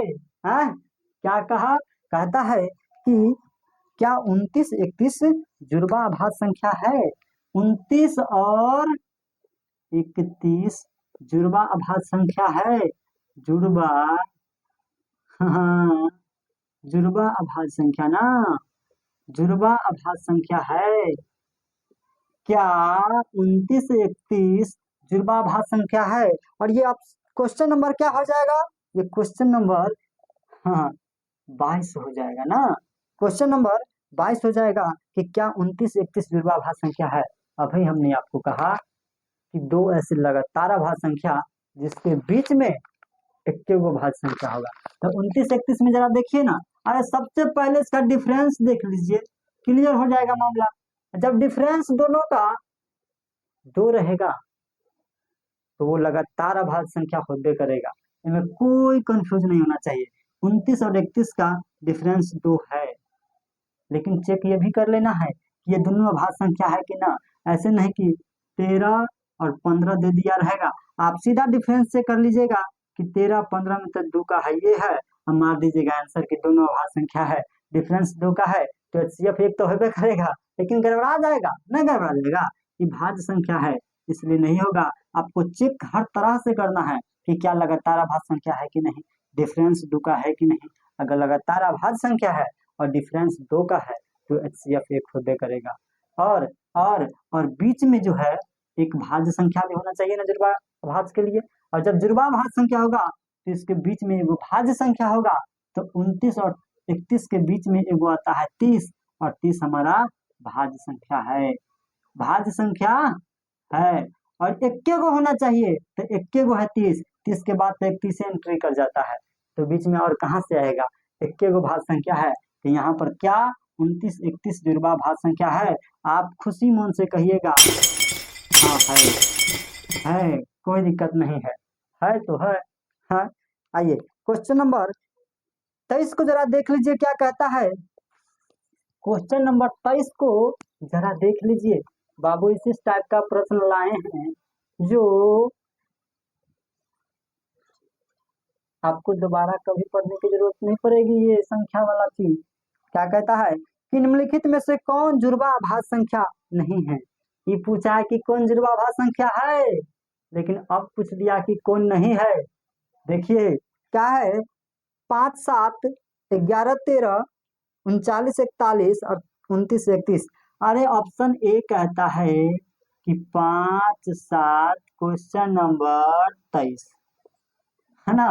क्या कहा? कहता है कि क्या 29, 31 जुड़वा अभाज्य संख्या है? 29 और 31 जुड़वा अभाज्य संख्या है। जुड़वा, हाँ, जुड़वा अभाज्य संख्या ना, जुड़वा अभाज्य संख्या है। क्या 29, 31 जुड़वा अभाज्य संख्या है? और ये आप क्वेश्चन नंबर क्या हो जाएगा? ये क्वेश्चन नंबर 22 हो जाएगा ना। क्वेश्चन नंबर 22 हो जाएगा कि क्या 29, 31 जुड़वा अभाज्य संख्या है। अभी हमने आपको कहा कि दो ऐसे लगातार अभाज्य संख्या जिसके बीच में इक्के गो भाज्य संख्या होगा। तो 29 31 में जरा देखिए ना, अरे सबसे पहले इसका डिफरेंस देख लीजिए, क्लियर हो जाएगा मामला। जब डिफरेंस दोनों का 2 रहेगा तो वो लगातार अभाज्य संख्या होबे करेगा, इनमें कोई कंफ्यूज नहीं होना चाहिए। 29 और 31 का डिफरेंस 2 है, लेकिन चेक ये भी कर लेना है कि ये दोनों अभाज्य संख्या है कि ना। ऐसे नहीं कि 13 और 15 दे दिया रहेगा, आप सीधा डिफरेंस चेक कर लीजिएगा कि 13 15 में तो 2 का है, ये है, हम मार दीजिएगा आंसर कि दोनों अभाज्य संख्या है, डिफरेंस 2 का है, तो HCF 1 तो होबे करेगा, लेकिन गड़बड़ा जाएगा, नहीं गड़बड़ा जाएगा, ये भाज्य संख्या है इसलिए नहीं होगा। आपको चेक हर तरह से करना है कि क्या लगातार अभाज्य संख्या है कि नहीं, डिफरेंस 2 का है कि नहीं। अगर लगातार अभाज्य संख्या है और डिफरेंस 2 का है तो HCF 1 होबे करेगा। और और बीच में जो है एक भाज्य संख्या भी होना चाहिए ना जुड़वा भाज्य के लिए, और जब जुड़वा भाज्य संख्या होगा तो इसके बीच में एगो भाज्य संख्या होगा। तो 29 और 31 के बीच में एगो आता है 30, और 30 हमारा भाज्य संख्या है, भाज्य संख्या है। और इक्के गो होना चाहिए, तो इक्के गो है 30, 30 के बाद तो 31 एंट्री कर जाता है, तो बीच में और कहाँ से आएगा, इक्के गो भाज्य संख्या है। तो यहाँ पर क्या 29 31 जुड़वा भाज्य संख्या है, आप खुशी मन से कहिएगा हाँ है, कोई दिक्कत नहीं है तो है। हाँ, आइए क्वेश्चन नंबर 23 को जरा देख लीजिए क्या कहता है। क्वेश्चन नंबर 23 को जरा देख लीजिए, बाबू इस टाइप का प्रश्न लाए हैं जो आपको दोबारा कभी पढ़ने की जरूरत नहीं पड़ेगी। ये संख्या वाला चीज क्या कहता है कि निम्नलिखित में से कौन जुड़वा अभाज्य संख्या नहीं है। ये पूछा है कि कौन जुड़वा अभाज्य संख्या है, लेकिन अब पूछ दिया कि कौन नहीं है। देखिए क्या है, 5 7 11 13 39 41 और 29 31। अरे ऑप्शन ए कहता है कि 5 7 क्वेश्चन नंबर 23 है ना,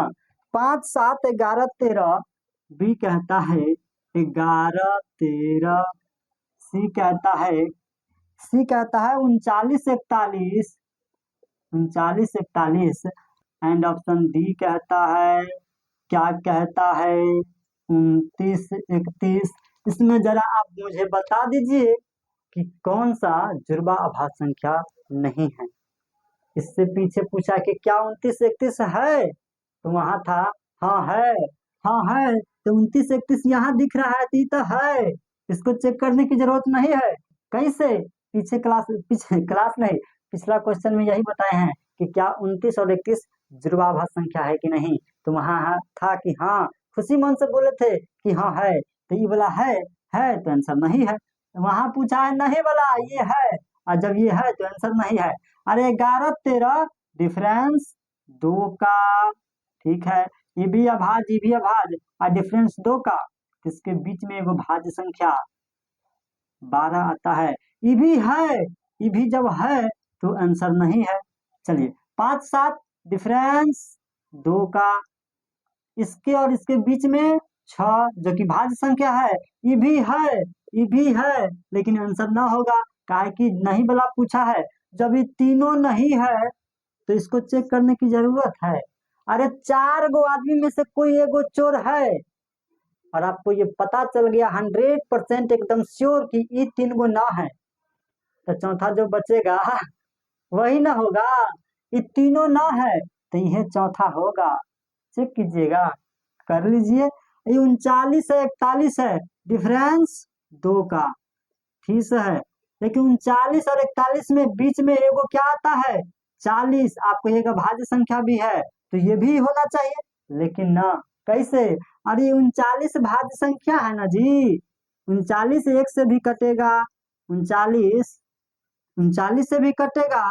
5 7 11 13। बी कहता है 11 13। सी कहता है 39 41 एंड ऑप्शन डी कहता है, क्या कहता है 29 31। इसमें जरा आप मुझे बता दीजिए कि कौन सा जुड़वा अभाज्य संख्या नहीं है। इससे पीछे पूछा कि क्या 29 31 है, तो वहां था हाँ है, हाँ है, तो 29 31 यहाँ दिख रहा है तो है, इसको चेक करने की जरूरत नहीं है। कैसे, पीछे क्लास नहीं, पिछला क्वेश्चन में यही बताए हैं कि क्या 29 और 31 जुड़वा अभाज्य संख्या है कि नहीं, तो वहां था कि हाँ, खुशी मन से बोले थे कि हाँ है, तो ये बोला है तो आंसर नहीं है। वहां पूछा है नहीं बोला ये है, और जब ये है तो आंसर नहीं है। अरे 11 13 डिफरेंस 2 का, ठीक है, ये भी अभाज्य और डिफरेंस 2 का, इसके बीच में एगो भाज्य संख्या 12 आता है, ये भी है, ये भी जब है तो आंसर नहीं है। चलिए 5 7 डिफरेंस 2 का, इसके और इसके बीच में 6 जो कि भाज्य संख्या है, ये भी है, ये भी है, लेकिन आंसर ना होगा, काहे कि नहीं वाला पूछा है। जब ये तीनों नहीं है तो इसको चेक करने की जरूरत है। अरे 4 गो आदमी में से कोई एगो चोर है, और आपको ये पता चल गया 100% एकदम श्योर कि ये 3 गो ना है, तो चौथा जो बचेगा वही ना होगा। ये तीनों ना है तो यह चौथा होगा, चेक कीजिएगा, कर लीजिए। ये 39 है 41 है, डिफरेंस 2 का, ठीक है, लेकिन 39 और 41 में बीच में एगो क्या आता है 40, आपको एक भाज्य संख्या भी है तो ये भी होना चाहिए, लेकिन ना, कैसे, अरे 39 भाज्य संख्या है ना जी, 39 1 से भी कटेगा, 39 से भी कटेगा,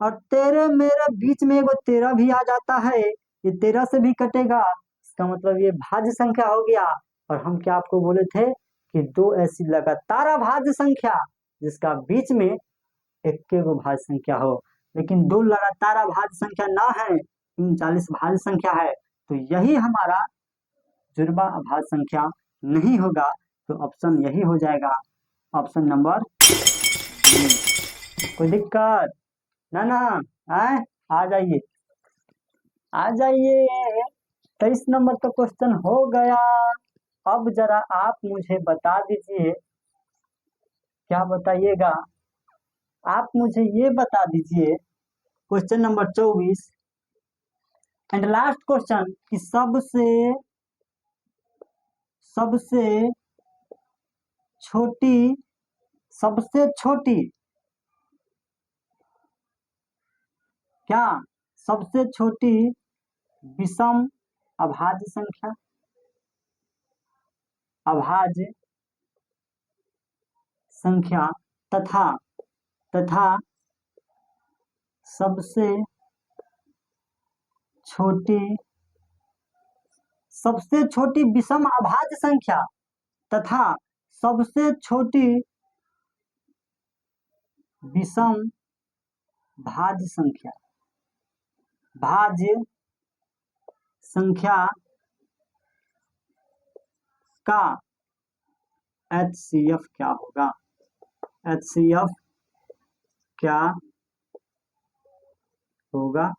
और तेरे मेरे बीच में एगो 13 भी आ जाता है, ये 13 से भी कटेगा, इसका मतलब ये भाज्य संख्या हो गया। और हम क्या आपको बोले थे कि 2 ऐसी लगातार अभाज्य संख्या जिसका बीच में इक्के गो भाज्य संख्या हो, लेकिन 2 लगातार अभाज्य संख्या ना है, 39 भाज्य संख्या है, तो यही हमारा जुड़वा अभाज्य संख्या नहीं होगा। तो ऑप्शन यही हो जाएगा, ऑप्शन नंबर बी। कोई दिक्कत ना, आए आ जाइए, आ जाइए, 23 नंबर का क्वेश्चन हो गया। अब जरा आप मुझे बता दीजिए, क्या बताइएगा, आप मुझे ये बता दीजिए question number 24 and last question कि सबसे छोटी सबसे छोटी क्या सबसे छोटी विषम अभाज्य संख्या, अभाज्य संख्या तथा तथा सबसे छोटी विषम अभाज्य संख्या तथा सबसे छोटी विषम भाज्य संख्या, भाज्य संख्या का HCF क्या होगा, HCF क्या होगा?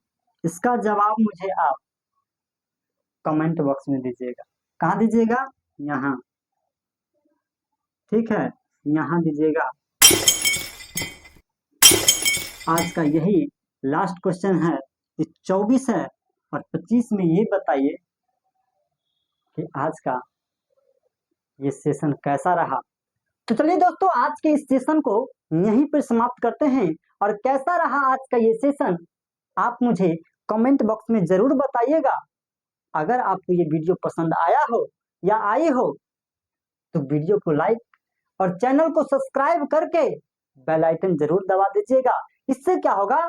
इसका जवाब मुझे आप कमेंट बॉक्स में दीजिएगा। कहाँ दीजिएगा? यहाँ, ठीक है, यहाँ दीजिएगा। आज का यही लास्ट क्वेश्चन है, 24 है और 25 में ये बताइए कि आज का ये सेशन कैसा रहा। तो चलिए दोस्तों, आज के इस सेशन को यहीं पर समाप्त करते हैं। और कैसा रहा आज का ये सेशन, आप मुझे कमेंट बॉक्स में जरूर बताइएगा। अगर आपको ये वीडियो पसंद आया हो या आई हो तो वीडियो को लाइक और चैनल को सब्सक्राइब करके बेल आइकन जरूर दबा दीजिएगा। इससे क्या होगा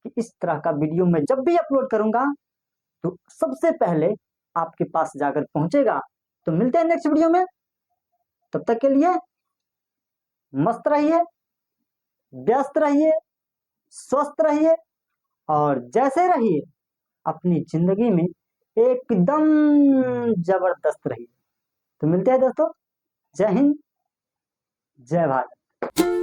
कि इस तरह का वीडियो मैं जब भी अपलोड करूंगा तो सबसे पहले आपके पास जाकर पहुंचेगा। तो मिलते हैं नेक्स्ट वीडियो में, तब तक के लिए मस्त रहिए, व्यस्त रहिए, स्वस्थ रहिए और जैसे रहिए अपनी जिंदगी में एकदम जबरदस्त रहिए। तो मिलते हैं दोस्तों, जय हिंद, जय भारत।